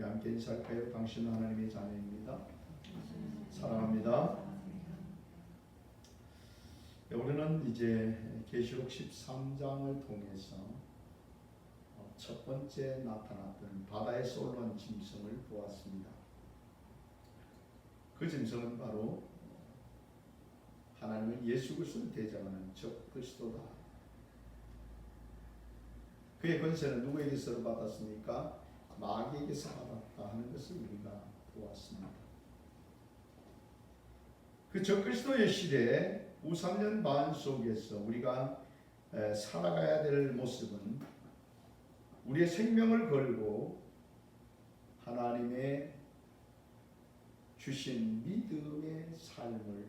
우리 함께 인사할까요? 당신은 하나님의 자녀입니다. 사랑합니다. 우리는 이제 계시록 13장을 통해서 첫 번째 나타났던 바다에서 올라온 짐승을 보았습니다. 그 짐승은 바로 하나님은 예수 그리스도를 대장하는 적 그리스도다. 그의 권세는 누구에게서 받았습니까? 마귀에게서 받았다 하는 것을 우리가 보았습니다. 그 적 그리스도의 시대에 우상년 반 속에서 우리가 살아가야 될 모습은 우리의 생명을 걸고 하나님의 주신 믿음의 삶을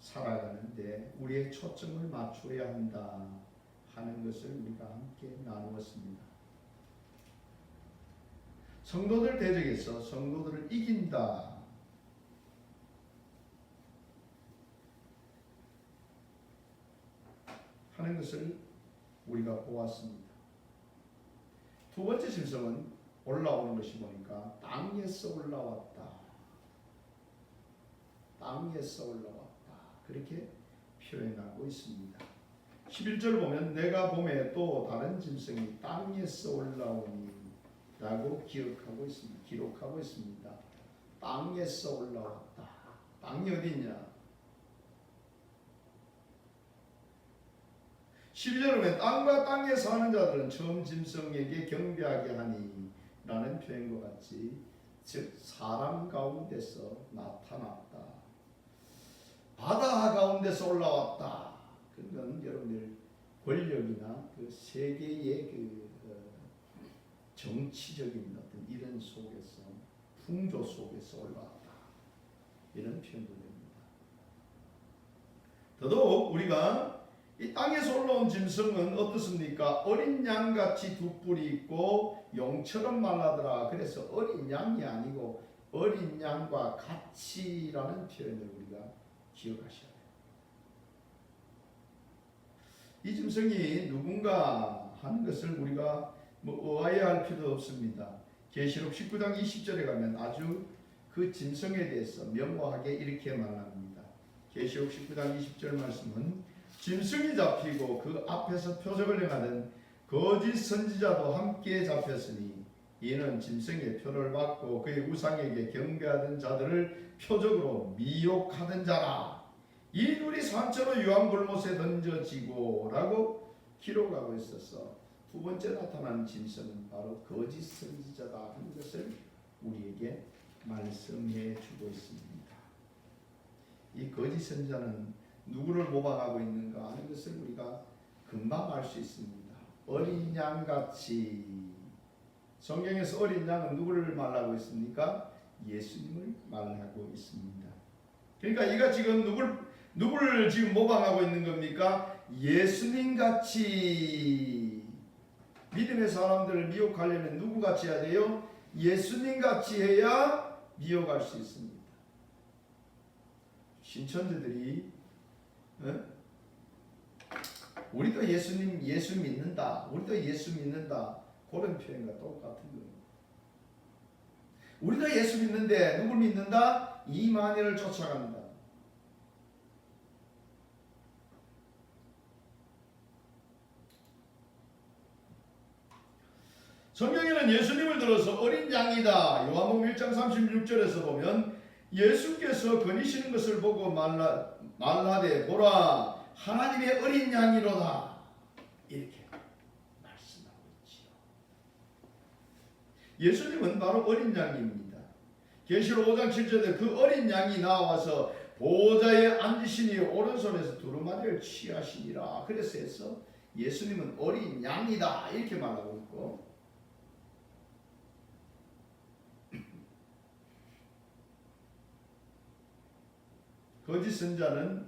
살아가는데 우리의 초점을 맞춰야 한다 하는 것을 우리가 함께 나누었습니다. 성도들 대적에서 성도들을 이긴다 하는 것을 우리가 보았습니다. 두 번째 짐승은 올라오는 것이 보니까 땅에서 올라왔다. 땅에서 올라왔다. 그렇게 표현하고 있습니다. 11절 보면 내가 봄에 또 다른 짐승이 땅에서 올라오니 라고 기록하고 있습니다. 땅에서 올라왔다. 땅이 어디 있냐? 12절에 보면 땅과 땅에 사는 자들은 처음 짐승에게 경배하게 하니 라는 표현과 같이 즉 사람 가운데서 나타났다. 바다 가운데서 올라왔다. 그건 여러분들 권력이나 그 세계의 그 정치적인 어떤 이런 속에서 풍조 속에서 올라왔다. 이런 표현도 됩니다. 더더욱 우리가 이 땅에서 올라온 짐승은 어떻습니까? 어린 양같이 두 뿔이 있고 용처럼 말라더라. 그래서 어린 양이 아니고 어린 양과 같이라는 표현을 우리가 기억하셔야 돼요. 이 짐승이 누군가 하는 것을 우리가 의아해할 필요도 없습니다. 계시록 19장 20절에 가면 아주 그 짐승에 대해서 명확하게 이렇게 말합니다. 계시록 19장 20절 말씀은 짐승이 잡히고 그 앞에서 표적을 행하던 거짓 선지자도 함께 잡혔으니 이는 짐승의 표를 받고 그의 우상에게 경배하던 자들을 표적으로 미혹하던 자라. 이 둘이 산채로 유황불못에 던져지고 라고 기록하고 있어서 두 번째 나타나는 짐승은 바로 거짓 선지자다 하는 것을 우리에게 말씀해 주고 있습니다. 이 거짓 선지자는 누구를 모방하고 있는가 하는 것을 우리가 금방 알 수 있습니다. 어린 양같이 성경에서 어린 양은 누구를 말하고 있습니까? 예수님을 말하고 있습니다. 그러니까 이가 지금 누구를 지금 모방하고 있는 겁니까? 예수님같이 믿음의 사람들을 미혹하려면 누구같이 해야 돼요? 예수님같이 해야 미혹할 수 있습니다. 신천지들이 우리도 예수 믿는다. 우리도 예수 믿는다. 그런 표현과 똑같은 겁니다. 우리도 예수 믿는데 누굴 믿는다? 이만희를 쫓아간다. 성경에는 예수님을 들어서 어린 양이다. 요한복음 1장 36절에서 보면 예수께서 거니시는 것을 보고 말하되 보라 하나님의 어린 양이로다. 이렇게 말씀하고 있지요. 예수님은 바로 어린 양입니다. 계시록 5장 7절에 그 어린 양이 나와서 보좌에 앉으시니 오른손에서 두루마리를 취하시니라. 그래서 해서 예수님은 어린 양이다. 이렇게 말하고 있고 거짓 선자는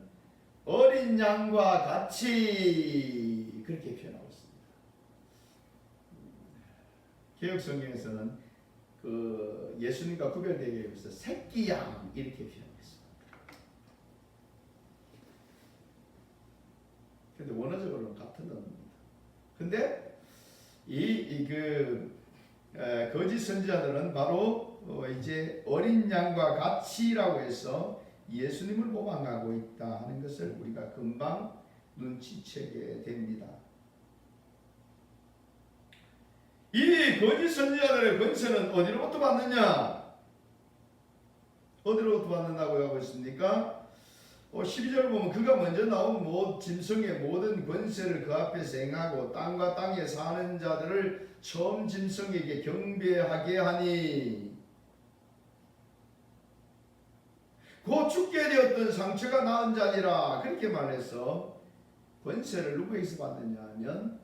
어린 양과 같이 그렇게 표현하고 있습니다. 개역 성경에서는 그 예수님과 구별되게 해서 새끼 양 이렇게 표현했습니다. 근데 원어적으로는 같은 의미입니다. 근데 그 거짓 선지자들은 바로 이제 어린 양과 같이라고 해서 예수님을 모방하고 있다 하는 것을 우리가 금방 눈치채게 됩니다. 이 거짓 선지자들의 권세는 어디로부터 받느냐? 어디로부터 받는다고 하고 있습니까? 12절 보면 그가 먼저 나온 짐승의 모든 권세를 그 앞에서 행하고 땅과 땅에 사는 자들을 처음 짐승에게 경배하게 하니 곧 죽게 되었던 상처가 나은 자니라 그렇게 말해서 권세를 누구에게서 받느냐 하면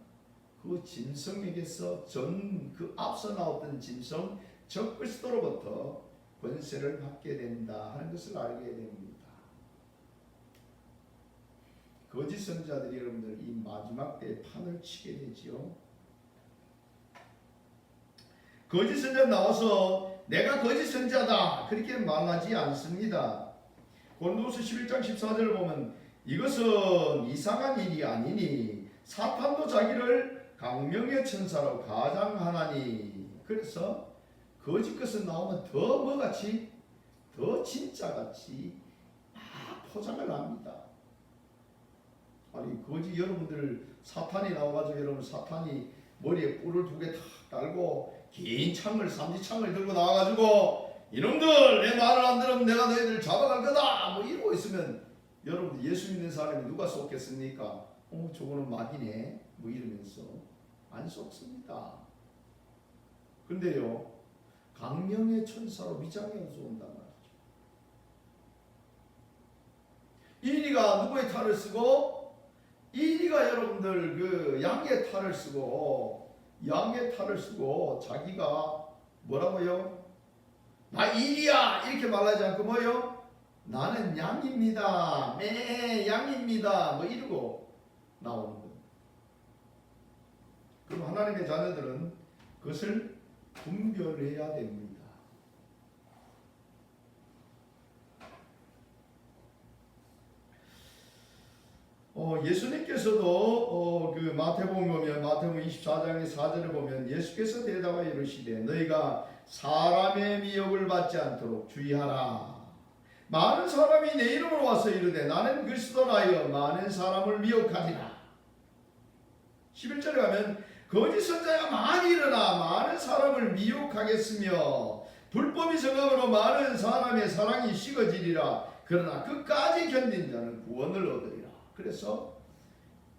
그 짐승에게서 그 앞서 나왔던 짐승 적그리스도로부터 권세를 받게 된다 하는 것을 알게 됩니다. 거짓 선지자들이 여러분들 이 마지막 때에 판을 치게 되지요. 거짓 선지자 나와서 내가 거짓 선지자다 그렇게 말하지 않습니다. 고린도후서 11장 14절을 보면 이것은 이상한 일이 아니니 사탄도 자기를 강명의 천사로 가장하나니 그래서 거짓 것은 나오면 더 뭐같이 더 진짜같이 막 포장을 합니다. 아니 거짓 여러분들 사탄이 나와가지고 여러분 사탄이 머리에 뿔을 2개 탁 달고 긴 창을 삼지창을 들고 나와가지고 이놈들 내 말을 안 들으면 내가 너희들 잡아갈 거다 뭐 이러고 있으면 여러분 예수 믿는 사람이 누가 속겠습니까? 저거는 마귀네 뭐 이러면서 안 속습니다. 근데요 강명의 천사로 위장해서 온단 말이죠. 이리가 누구의 탈을 쓰고 이리가 여러분들 그 양의 탈을 쓰고 자기가 뭐라고요? 나 이리야 이렇게 말하지 않고 뭐요? 나는 양입니다. 양입니다. 뭐 이러고 나오는 거예요. 그럼 하나님의 자녀들은 그것을 분별해야 됩니다. 예수님께서도 그 마태복음 보면 마태복음 24장의 4절을 보면 예수께서 대답하여 이르시되 너희가 사람의 미혹을 받지 않도록 주의하라. 많은 사람이 내 이름으로 와서 이르되 나는 그리스도라여 많은 사람을 미혹하리라. 11절에 가면 거짓 선지자가 많이 일어나 많은 사람을 미혹하겠으며 불법이 성함으로 많은 사람의 사랑이 식어지리라. 그러나 끝까지 견딘 자는 구원을 얻으리라. 그래서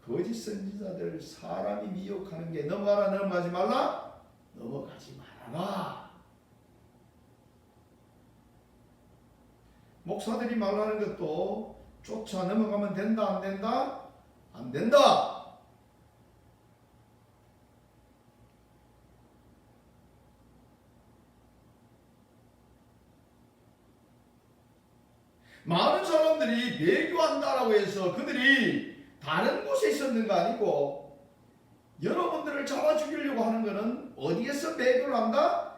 거짓 선지자들 사람이 미혹하는 게 넘어가지 말라? 넘어가지 말아라. 목사들이 말하는 것도 쫓아 넘어가면 된다 안 된다? 안 된다. 많은 사람들이 배교한다라고 해서 그들이 다른 곳에 있었는 거 아니고 여러분들을 잡아 죽이려고 하는 것은 어디에서 배교를 한다?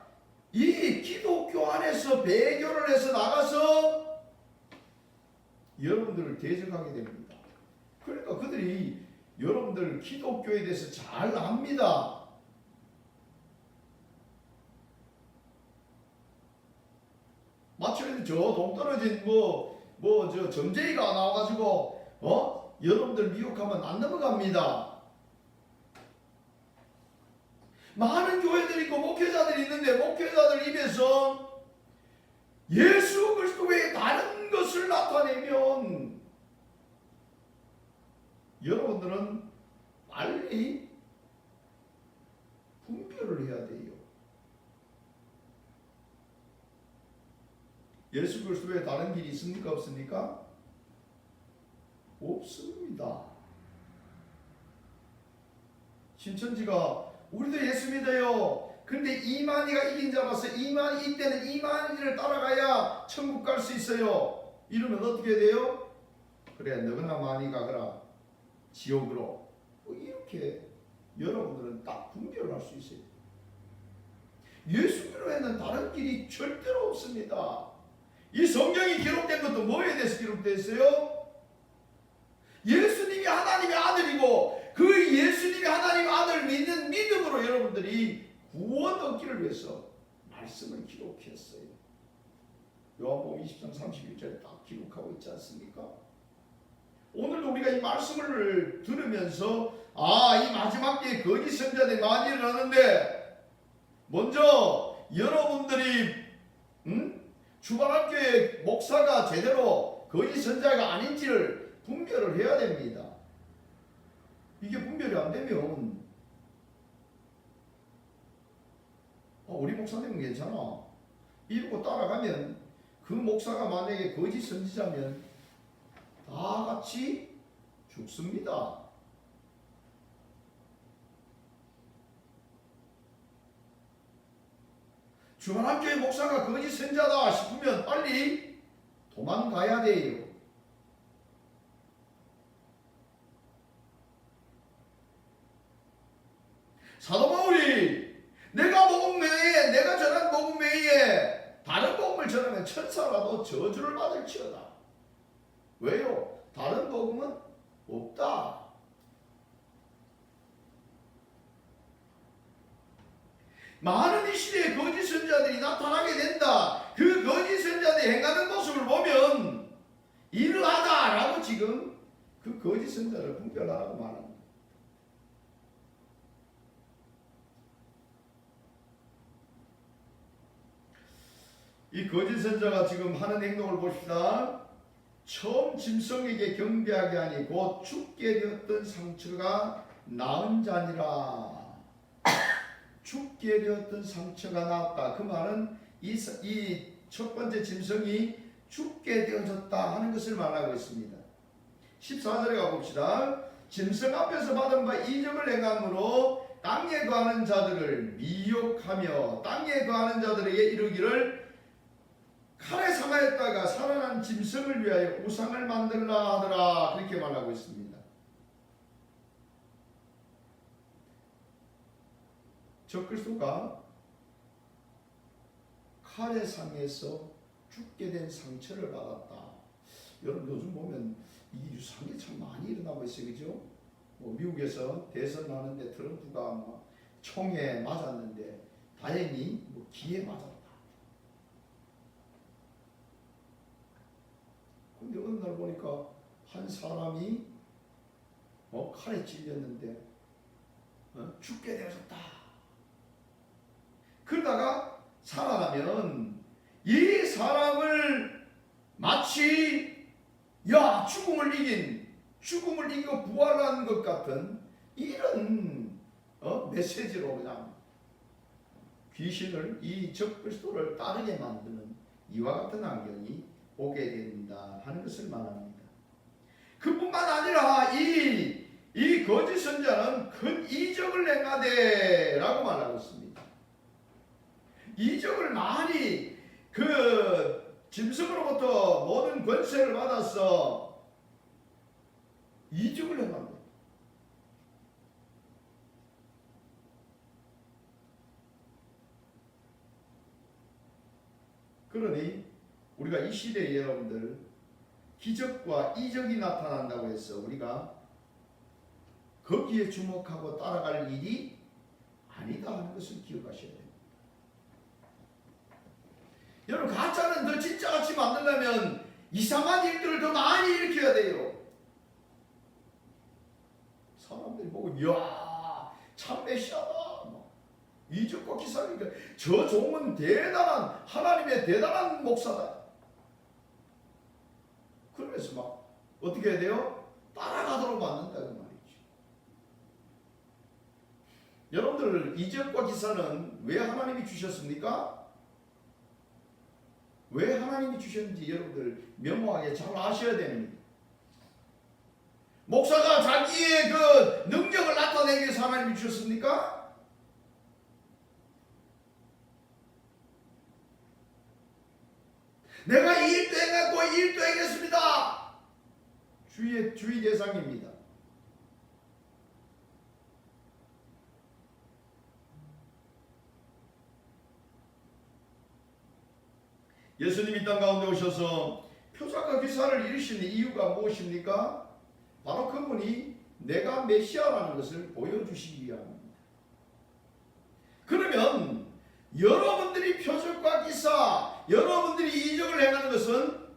이 기독교 안에서 배교를 해서 나가서 여러분들을 대적하게 됩니다. 그러니까 그들이 여러분들 기독교에 대해서 잘 압니다. 마침내 저 동떨어진 저 점쟁이가 나와가지고 여러분들 미혹하면 안 넘어갑니다. 많은 교회들이 있고 목회자들이 있는데 목회자들 입에서 예수 그리스도 외에 다른 것을 나타내면 여러분들은 빨리 분별을 해야 돼요. 예수 그리스도 외에 다른 길이 있습니까? 없습니까? 없습니다. 신천지가 우리도 예수 믿어요. 근데 이만희가 이긴 자라서 이만희 이때는 이만희를 따라가야 천국 갈 수 있어요. 이러면 어떻게 돼요? 그래 너그나 많이 가거라 지옥으로. 이렇게 여러분들은 딱 분별할 수 있어요. 예수 외에는 다른 길이 절대로 없습니다. 이 성경이 기록된 것도 뭐에 대해서 기록되어 있어요? 예수님이 하나님의 아들이고 그 예수님이 하나님의 아들을 믿는 믿음으로 여러분들이 구원 얻기를 위해서 말씀을 기록했어요. 요한복음 20장 31절에 딱 기록하고 있지 않습니까? 오늘도 우리가 이 말씀을 들으면서 이 마지막 때에 거짓 선자들이 많이 일어나는데 먼저 여러분들이 주반학교의 목사가 제대로 거짓 선자가 아닌지를 분별을 해야 됩니다. 이게 분별이 안 되면 우리 목사님은 괜찮아 이러고 따라가면 그 목사가 만약에 거짓 선지자면 다 같이 죽습니다. 주한학교의 목사가 거짓 선자다 싶으면 빨리 도망가야 돼요. 사도 바울이 내가 전한 복음 외에 다른 복음을 전하면 천사라도 저주를 받을지어다. 왜요? 다른 복음은 없다. 많은 이 시대에 거짓 선자들이 나타나게 된다. 그 거짓 선자들이 행하는 모습을 보면 이러하다라고 지금 그 거짓 선자를 분별하라고 말합니다. 이 거짓 선자가 지금 하는 행동을 봅시다. 처음 짐승에게 경배하게 하니 곧 죽게 되었던 상처가 나은 자니라. 죽게 되었던 상처가 나았다. 그 말은 이 첫 번째 짐승이 죽게 되어졌다 하는 것을 말하고 있습니다. 14절에 가봅시다. 짐승 앞에서 받은 바 이적을 행함으로 땅에 거하는 자들을 미혹하며 땅에 거하는 자들에게 이르기를 칼에 상하였다가 살아난 짐승을 위하여 우상을 만들라 하더라. 그렇게 말하고 있습니다. 적그리스도가 칼에 상해서 죽게 된 상처를 받았다. 여러분 요즘 보면 이 유상이 참 많이 일어나고 있어요. 그죠? 미국에서 대선 나는데 트럼프가 총에 맞았는데 다행히 귀에 맞았다. 근데 어느 날 보니까 한 사람이 칼에 찔렸는데 죽게 되었다. 그러다가 살아나면 이 사람을 마치 죽음을 이기고 부활한 것 같은 이런 메시지로 그냥 귀신을 이 적그리스도를 따르게 만드는 이와 같은 환경이 오게 된다 하는 것을 말합니다. 그뿐만 아니라 이 거짓 선자는 큰 이적을 행하되라고 말하고 있습니다. 이적을 많이 짐승으로부터 모든 권세를 받아서 이적을 행합니다. 그러니 우리가 이 시대에 여러분들 기적과 이적이 나타난다고 해서 우리가 거기에 주목하고 따라갈 일이 아니다 하는 것을 기억하셔야 됩니다. 여러분 가짜는 더 진짜같이 만들려면 이상한 일들을 더 많이 일으켜야 돼요. 사람들이 보고 이야 참 메시아다. 이적과 기사니까 저 종은 대단한 하나님의 대단한 목사다. 그러면서 막 어떻게 해야 돼요? 따라가도록 만든다는 말이죠. 여러분들 이적과 기사는 왜 하나님이 주셨습니까? 왜 하나님이 주셨는지 여러분들 명확하게 잘 아셔야 됩니다. 목사가 자기의 그 능력을 나타내기 위해서 하나님이 주셨습니까? 내가 이 일도 행했고 이 일도 행했습니다. 주의 대상입니다. 예수님이 땅 가운데 오셔서 표적과 기사를 이루시는 이유가 무엇입니까? 바로 그분이 내가 메시아라는 것을 보여주시기 위함입니다. 그러면 여러분들이 표적과 기사, 여러분들이 이적을 행하는 것은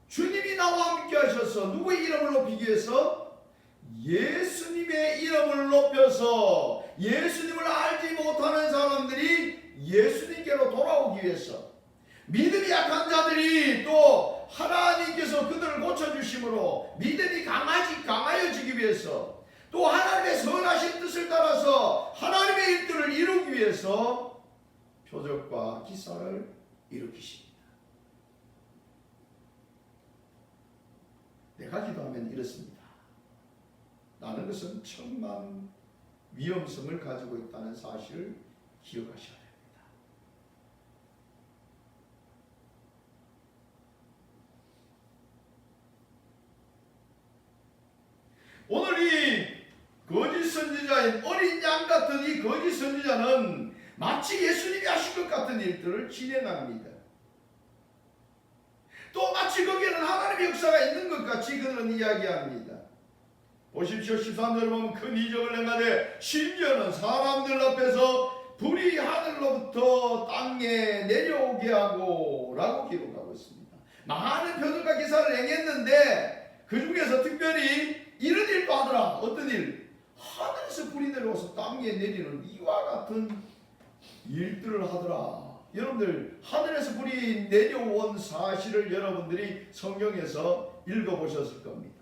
주님이 나와 함께 하셔서 누구의 이름을 높이기 위해서? 예수님의 이름을 높여서 예수님을 알지 못하는 사람들이 예수님께로 돌아오기 위해서, 믿음이 약한 자들이 또 하나님께서 그들을 고쳐주심으로 믿음이 강하여지기 위해서, 또 하나님의 선하신 뜻을 따라서 하나님의 일들을 이루기 위해서 표적과 기사를 일으키십니다. 내가 기도하면 이렇습니다. 나는 것은 천만 위험성을 가지고 있다는 사실을 기억하셔야 됩니다. 오늘 이 거짓 선지자인 어린 양 같은 이 거짓 선지자는 마치 예수님이 하신 것 같은 일들을 진행합니다. 또 마치 거기에는 하나님의 역사가 있는 것 같이 그들은 이야기합니다. 보십시오. 13절을 보면 큰 이적을 행하되 심지어는 사람들 앞에서 불이 하늘로부터 땅에 내려오게 하고 라고 기록하고 있습니다. 많은 표적과 기사를 행했는데 그 중에서 특별히 이런 일도 하더라. 어떤 일? 하늘에서 불이 내려와서 땅에 내리는 이와 같은 일들을 하더라. 여러분들 하늘에서 불이 내려온 사실을 여러분들이 성경에서 읽어보셨을 겁니다.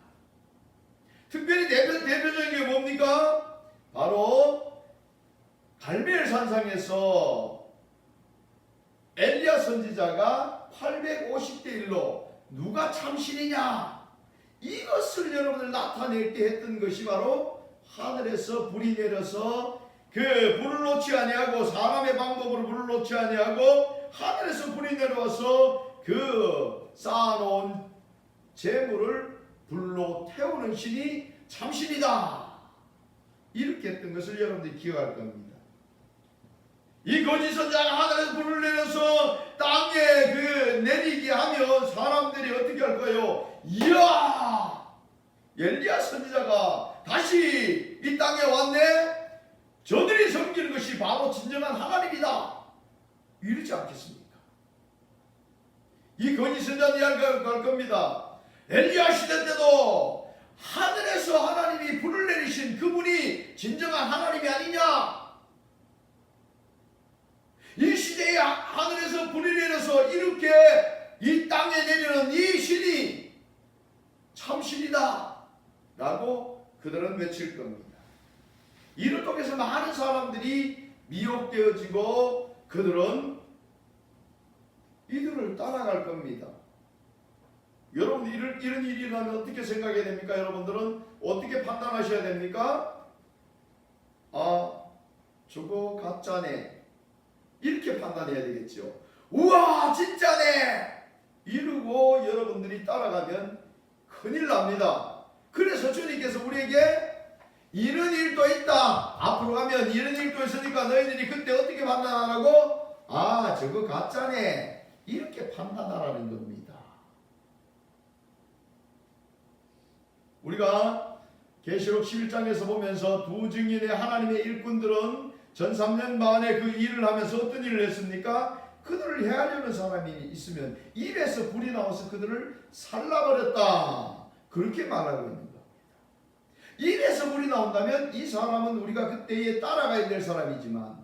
특별히 대표적인 게 뭡니까? 바로 갈멜 산상에서 엘리야 선지자가 850대 1로 누가 참신이냐, 이것을 여러분들 나타낼 때 했던 것이 바로 하늘에서 불이 내려서 그 불을 놓지 아니하고 사람의 방법으로 불을 놓지 아니하고 하늘에서 불이 내려와서 그 쌓아놓은 재물을 불로 태우는 신이 참신이다. 이렇게 했던 것을 여러분들이 기억할 겁니다. 이 거짓 선지자가 하늘에서 불을 내려서 땅에 그 내리게 하면 사람들이 어떻게 할까요? 이야! 엘리야 선지자가 다시 이 땅에 왔네? 저들이 섬기는 것이 바로 진정한 하나님이다. 이러지 않겠습니까? 이 거짓 선지자는 이야기할 겁니다. 엘리야 시대 때도 하늘에서 하나님이 불을 내리신 그분이 진정한 하나님이 아니냐? 이 시대에 하늘에서 불이 내려서 이렇게 이 땅에 내리는 이 신이 참신이다 라고 그들은 외칠 겁니다. 이를 통해서 많은 사람들이 미혹되어지고 그들은 이들을 따라갈 겁니다. 여러분 이런 일이 일어나면 어떻게 생각해야 됩니까? 여러분들은 어떻게 판단하셔야 됩니까? 아, 저거 가짜네, 이렇게 판단해야 되겠죠. 우와 진짜네 이러고 여러분들이 따라가면 큰일 납니다. 그래서 주님께서 우리에게 이런 일도 있다, 앞으로 가면 이런 일도 있으니까 너희들이 그때 어떻게 판단하라고? 아 저거 가짜네, 이렇게 판단하라는 겁니다. 우리가 계시록 11장에서 보면서 두 증인의 하나님의 일꾼들은 전 3년 반에 그 일을 하면서 어떤 일을 했습니까? 그들을 해하려는 사람이 있으면 입에서 불이 나와서 그들을 살라버렸다, 그렇게 말하고 있는 겁니다. 입에서 불이 나온다면 이 사람은 우리가 그때에 따라가야 될 사람이지만,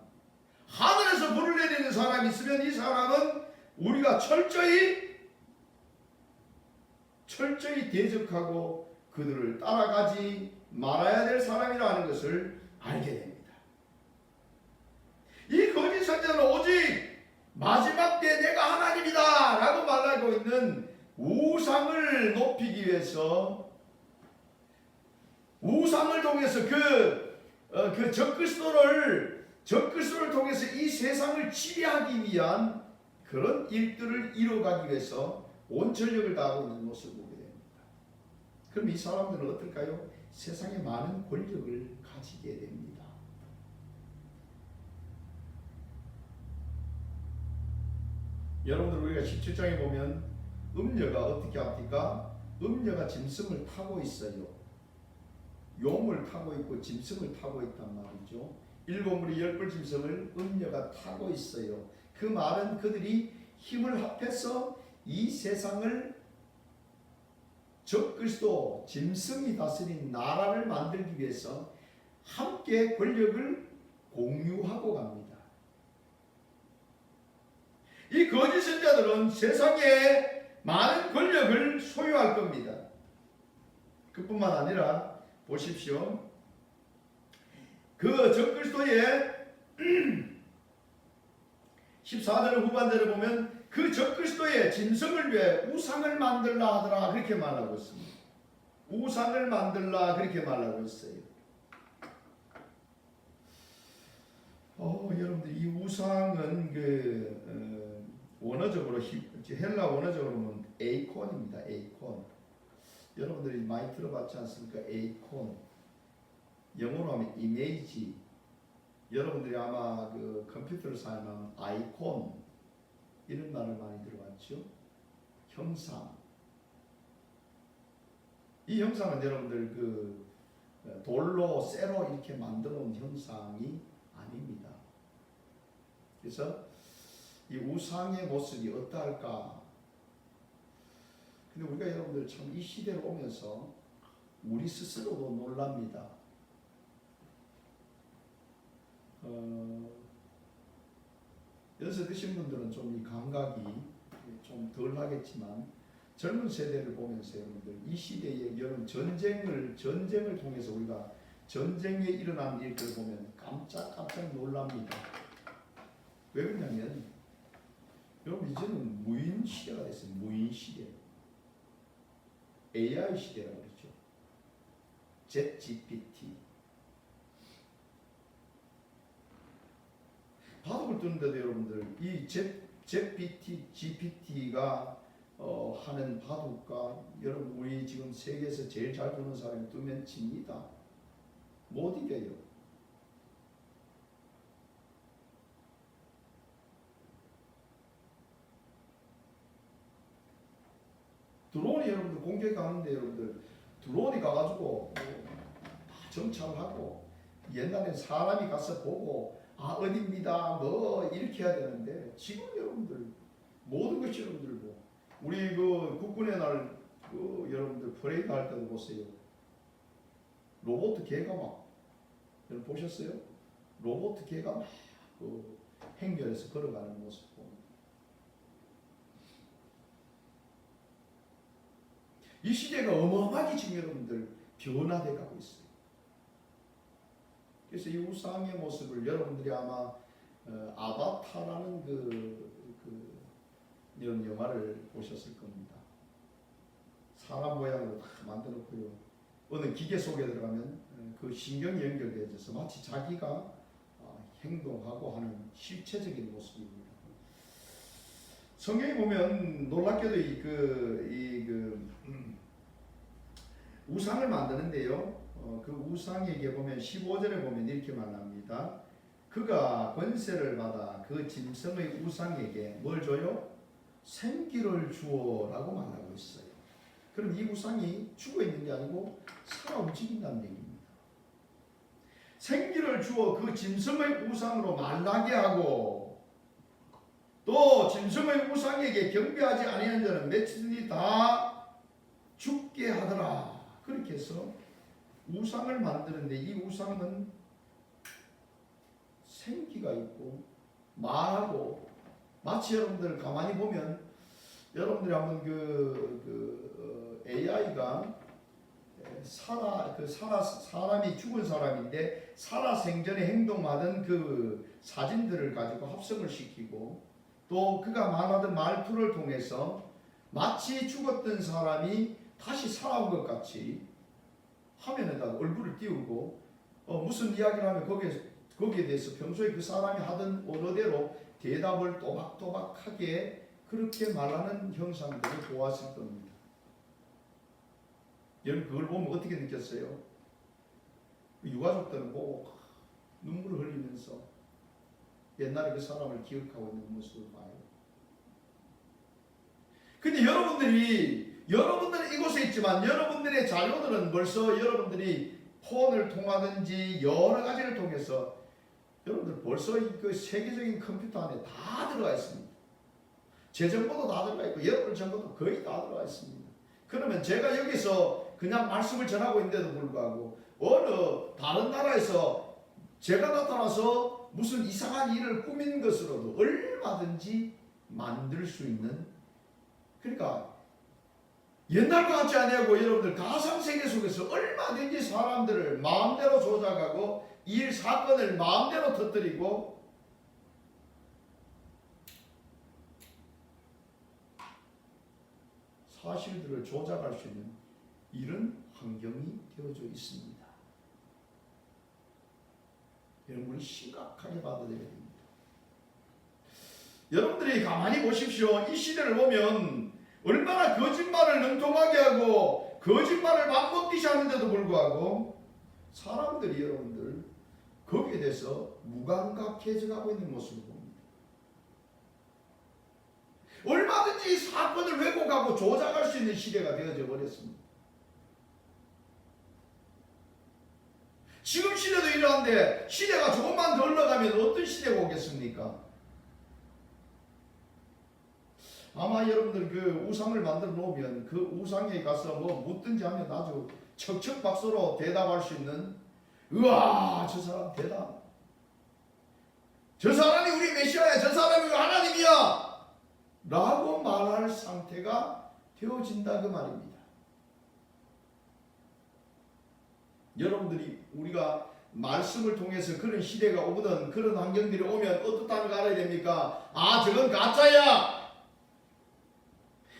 하늘에서 불을 내리는 사람이 있으면 이 사람은 우리가 철저히 대적하고 그들을 따라가지 말아야 될 사람이라는 것을 알게 됩니다. 이 거짓 선지자는 오직 마지막 때 내가 하나님이다 라고 말하고 있는 우상을 높이기 위해서, 우상을 통해서 그 적그리스도를 통해서 이 세상을 지배하기 위한 그런 일들을 이뤄가기 위해서 온 전력을 다하고 있는 모습을 보게 됩니다. 그럼 이 사람들은 어떨까요? 세상에 많은 권력을 가지게 됩니다. 여러분들 우리가 17장에 보면 음녀가 어떻게 합니까? 음녀가 짐승을 타고 있어요. 용을 타고 있고 짐승을 타고 있단 말이죠. 7무리 10뿔 짐승을 음녀가 타고 있어요. 그 말은 그들이 힘을 합해서 이 세상을 적그리스도 짐승이 다스린 나라를 만들기 위해서 함께 권력을 공유하고 갑니다. 이 거짓 선자들은 세상에 많은 권력을 소유할 겁니다. 그뿐만 아니라 보십시오. 그 적그리스도의 14절 후반절에 보면 그 적그리스도의 짐승을 위해 우상을 만들라 하더라 그렇게 말하고 있습니다. 우상을 만들라 그렇게 말하고 있어요. 여러분들 이 우상은 원어적으로 헬라 원어적으로는 에이콘입니다. 에이콘. 여러분들이 많이 들어봤지 않습니까? 에이콘. 영어로 하면 이미지. 여러분들이 아마 그 컴퓨터를 사용하면 아이콘 이런 말을 많이 들어봤죠. 형상. 이 형상은 여러분들 그 돌로 쇠로 이렇게 만들어 놓은 형상이 아닙니다. 그래서 이 우상의 모습이 어떠할까? 근데 우리가 여러분들 참 이 시대로 오면서 우리 스스로도 놀랍니다. 연세 드신 분들은 좀 이 감각이 좀 덜 하겠지만 젊은 세대를 보면서 여러분들 이 시대에 여러분 전쟁을 통해서 우리가 전쟁에 일어난 일들을 보면 깜짝 놀랍니다. 왜 그러냐면 여러분 이제는 무인 시대가 됐어요. 무인 시대. AI 시대라고 그러죠. 챗GPT. 바둑을 두는데도 여러분들 이 GPT가 하는 바둑과 여러분 우리 지금 세계에서 제일 잘 두는 사람이 두면 집니다. 못 이겨요. 드론이 여러분들 공격하는데 여러분들 드론이 가가지고 다 정찰하고 옛날엔 사람이 가서 보고 어딥니다 뭐 이렇게 해야 되는데 지금 여러분들 모든 것이 여러분들 뭐 우리 그 국군의 날 여러분들 퍼레이드 할 때도 보세요. 로봇 개가 막 여러분 보셨어요? 로봇 개가 막 그 행렬에서 걸어가는 모습 봅니다. 이 시대가 어마어마하게 지금 여러분들 변화돼 가고 있어요. 그래서 이 우상의 모습을 여러분들이 아마 아바타라는 이런 영화를 보셨을 겁니다. 사람 모양으로 다 만들었고요. 어느 기계 속에 들어가면 그 신경이 연결되어서 마치 자기가 행동하고 하는 실체적인 모습입니다. 성경에 보면 놀랍게도 우상을 만드는데요. 그 우상에게 보면 15절에 보면 이렇게 말합니다. 그가 권세를 받아 그 짐승의 우상에게 뭘 줘요? 생기를 주어라고 말하고 있어요. 그럼 이 우상이 죽어 있는 게 아니고 살아 움직인다는 얘기입니다. 생기를 주어 그 짐승의 우상으로 말라게 하고 또 짐승의 우상에게 경배하지 아니하는 자는 맺히니 다 죽게 하더라. 그렇게 해서 우상을 만드는데 이 우상은 생기가 있고 말하고 마치 여러분들 가만히 보면 여러분들이 한번 AI가 사람이 죽은 사람인데 살아 생전에 행동하던 그 사진들을 가지고 합성을 시키고 또 그가 말하던 말투를 통해서 마치 죽었던 사람이 다시 살아온 것 같이 화면에다 얼굴을 띄우고 무슨 이야기를 하면 거기에 대해서 평소에 그 사람이 하던 언어대로 대답을 또박또박하게 그렇게 말하는 형상들을 보았을 겁니다. 여러분 그걸 보면 어떻게 느꼈어요? 유가족들은 보고 눈물을 흘리면서 옛날에 그 사람을 기억하고 있는 모습을 봐요. 근데 여러분들은 이곳에 있지만 여러분들의 자료들은 벌써 여러분들이 폰을 통하든지 여러 가지를 통해서 여러분들 벌써 그 세계적인 컴퓨터 안에 다 들어가 있습니다. 제 정보도 다 들어가 있고 여러분 정보도 거의 다 들어가 있습니다. 그러면 제가 여기서 그냥 말씀을 전하고 있는데도 불구하고 어느 다른 나라에서 제가 나타나서 무슨 이상한 일을 꾸민 것으로도 얼마든지 만들 수 있는, 그러니까 옛날과 같지 아니하고 여러분들 가상세계 속에서 얼마든지 사람들을 마음대로 조작하고 일 사건을 마음대로 터뜨리고 사실들을 조작할 수 있는 이런 환경이 되어져 있습니다. 여러분이 심각하게 받아들여야 됩니다. 여러분들이 가만히 보십시오. 이 시대를 보면 얼마나 거짓말을 능통하게 하고 거짓말을 맘먹듯이 하는데도 불구하고 사람들이 여러분들 거기에 대해서 무감각해져가고 있는 모습을 봅니다. 얼마든지 사건을 왜곡하고 조작할 수 있는 시대가 되어져 버렸습니다. 지금 시대도 이러한데 시대가 조금만 더 흘러가면 어떤 시대가 오겠습니까? 아마 여러분들 그 우상을 만들어 놓으면 그 우상에 가서 뭐 묻든지 하면 아주 척척박소로 대답할 수 있는, 우와 저 사람 대단, 저 사람이 우리 메시아야, 저 사람이 우리 하나님이야 라고 말할 상태가 되어진다 그 말입니다. 여러분들이 우리가 말씀을 통해서 그런 시대가 오거든 그런 환경들이 오면 어떻다는 걸 알아야 됩니까? 아 저건 가짜야.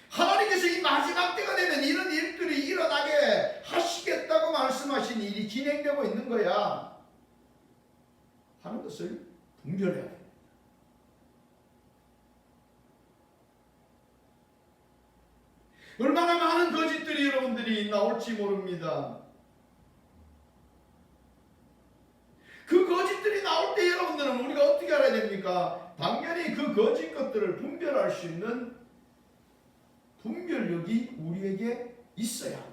하나님께서 이 마지막 때가 되면 이런 일들이 일어나게 하시겠다고 말씀하신 일이 진행되고 있는 거야 하는 것을 분별해야 됩니다. 얼마나 많은 거짓들이 여러분들이 나올지 모릅니다. 그 거짓들이 나올 때 여러분들은 우리가 어떻게 알아야 됩니까? 당연히 그 거짓 것들을 분별할 수 있는 분별력이 우리에게 있어야 합니다.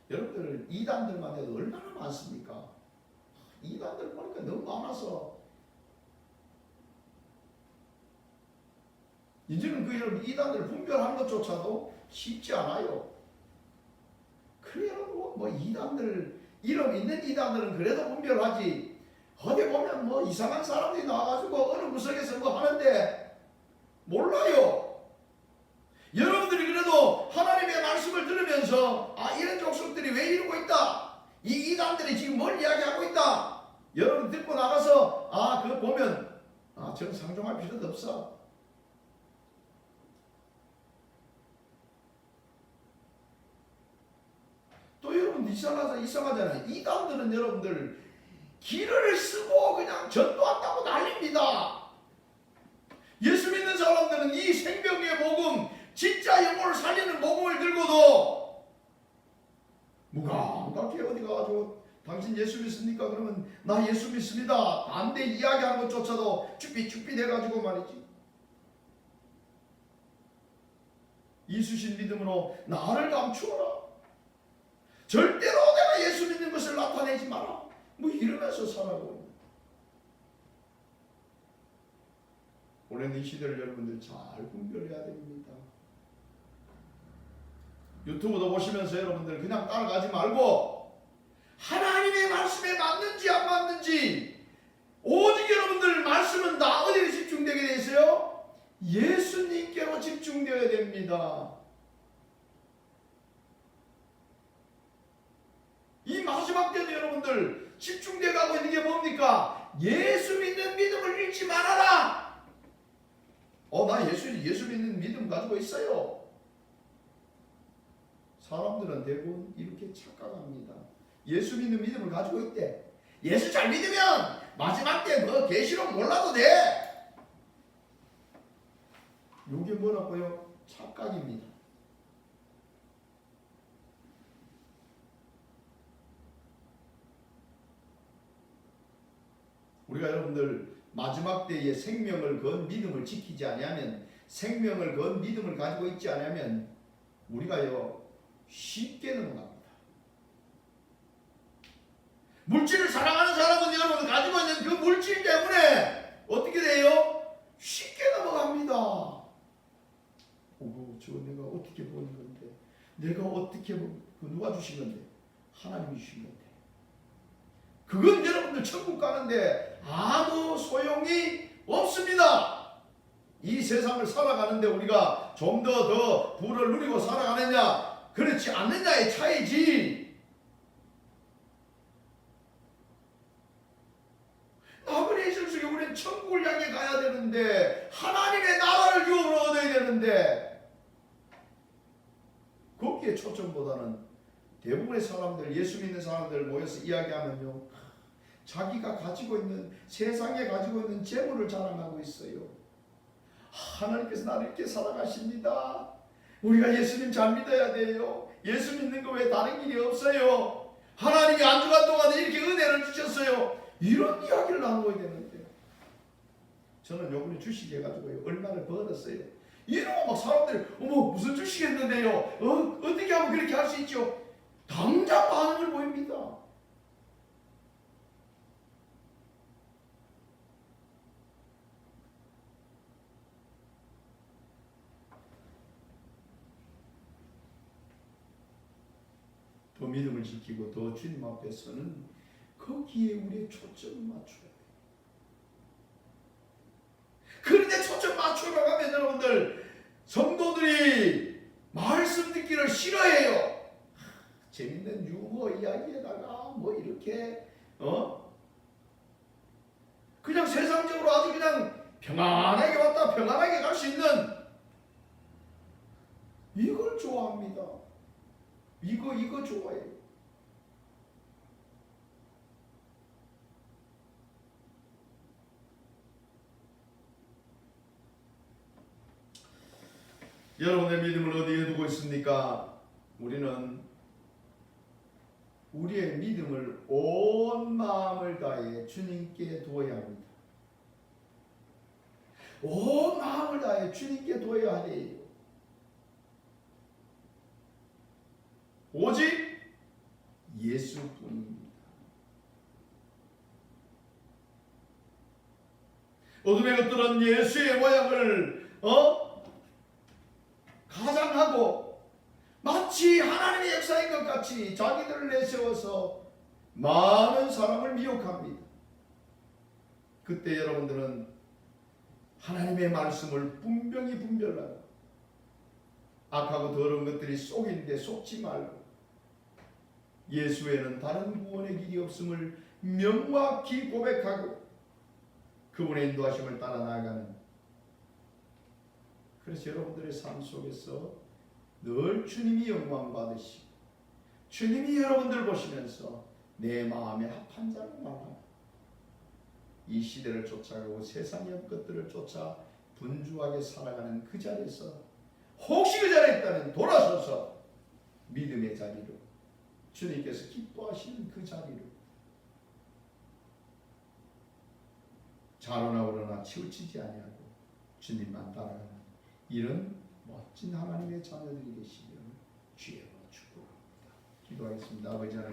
여러분들 이단들만 해도 얼마나 많습니까? 이단들 보니까 너무 많아서 이제는 그 여러분 이단들을 분별하는 것조차도 쉽지 않아요. 그래 여러분 뭐 이단들 이름 있는 이단들은 그래도 분별하지, 어디 보면 뭐 이상한 사람들이 나와가지고 어느 구석에서 뭐 하는데 몰라요. 여러분들이 그래도 하나님의 말씀을 들으면서 아 이런 족속들이 왜 이러고 있다, 이 이단들이 지금 뭘 이야기하고 있다, 여러분 듣고 나가서 아 그거 보면 아 저는 상종할 필요도 없어. 또 여러분 이상하잖아요. 이단들은 여러분들 기를 쓰고 그냥 전도한다고 난립니다. 예수 믿는 사람들은 이 생명의 복음, 진짜 영혼을 살리는 복음을 들고도 무감각해 어디 가가지고 당신 예수 믿습니까? 그러면 나 예수 믿습니다 반대 이야기하는 것조차도 쭈삣쭈삣 해가지고 말이지, 이수신 믿음으로 나를 감추어라, 절대로 내가 예수 믿는 것을 나타내지 마라, 뭐 이러면서 살아가고 있는. 올해는 이 시대를 여러분들 잘 분별해야 됩니다. 유튜브도 보시면서 여러분들 그냥 따라가지 말고 하나님의 말씀에 맞는지 안 맞는지, 오직 여러분들 말씀은 다 어디에 집중되게 돼 있어요? 예수님께로 집중되어야 됩니다. 이 마지막 때도 여러분들 집중되어 가고 있는 게 뭡니까? 예수 믿는 믿음을 잃지 말아라. 나 예수 믿는 믿음 가지고 있어요. 사람들은 대부분 이렇게 착각합니다. 예수 믿는 믿음을 가지고 있대. 예수 잘 믿으면 마지막 때 뭐 계시록 몰라도 돼. 이게 뭐라고요? 착각입니다. 우리가 여러분들 마지막 때에 생명을 건 믿음을 지키지 아니하면, 생명을 건 믿음을 가지고 있지 않으면 우리가요 쉽게 넘어갑니다. 물질을 사랑하는 사람은 여러분 가지고 있는 그 물질 때문에 어떻게 돼요? 쉽게 넘어갑니다. 저 내가 어떻게 버는 건데, 내가 어떻게 누가 주신 건데, 하나님이 주신 건데, 그건 여러분들 천국 가는데 아무 소용이 없습니다. 이 세상을 살아가는데 우리가 좀 더 부를 누리고 살아가느냐 그렇지 않느냐의 차이지. 아무리 있을 속에 우리는 천국을 향해 가야 되는데, 하나님의 나라를 유업으로 얻어야 되는데, 거기에 초점보다는 대부분의 사람들, 예수 믿는 사람들 모여서 이야기하면요, 자기가 가지고 있는, 세상에 가지고 있는 재물을 자랑하고 있어요. 하나님께서 나를 이렇게 사랑하십니다. 우리가 예수님 잘 믿어야 돼요. 예수 믿는 거 외에 다른 길이 없어요. 하나님이 한 주간 동안 이렇게 은혜를 주셨어요. 이런 이야기를 나누어야 되는데, 저는 요번에 주식 해가지고요, 얼마를 벌었어요. 이러면 막 사람들이 어머 무슨 주식 했는데요, 어떻게 하면 그렇게 할 수 있죠? 당장 반응을 보입니다. 더 믿음을 지키고 더 주님 앞에서는 거기에 우리의 초점을 맞춰야 돼요. 그런데 초점 맞추러 가면 여러분들, 성도들이 말씀 듣기를 싫어해요. 재밌는 유머 이야기에다가 뭐 이렇게 그냥 세상적으로 아주 그냥 평안하게 왔다 평안하게 갈 수 있는, 이걸 좋아합니다. 이거 좋아해요. 여러분의 믿음을 어디에 두고 있습니까? 우리는 우리의 믿음을 온 마음을 다해 주님께 두어야 합니다. 온 마음을 다해 주님께 두어야 해요. 오직 예수뿐입니다. 어둠의 것들은 예수의 모양을 가장하고 마치 하나님의 역사인 것 같이 자기들을 내세워서 많은 사람을 미혹합니다. 그때 여러분들은 하나님의 말씀을 분명히 분별하고, 악하고 더러운 것들이 속인데 속지 말고, 예수 외에는 다른 구원의 길이 없음을 명확히 고백하고 그분의 인도하심을 따라 나아가는, 그래서 여러분들의 삶 속에서 늘 주님이 영광 받으시고 주님이 여러분들 보시면서 내 마음에 합한 자는 말하라. 이 시대를 쫓아가고 세상의 것들을 쫓아 분주하게 살아가는 그 자리에서, 혹시 그 자리에 있다면 돌아서서 믿음의 자리로, 주님께서 기뻐하시는 그 자리로, 자로나 우러나 치우치지 아니하고 주님만 따라가는 이런 멋진 하나님의 자녀들이 되시기를 주의 축복합니다. 기도하겠습니다. 아버지 하나님,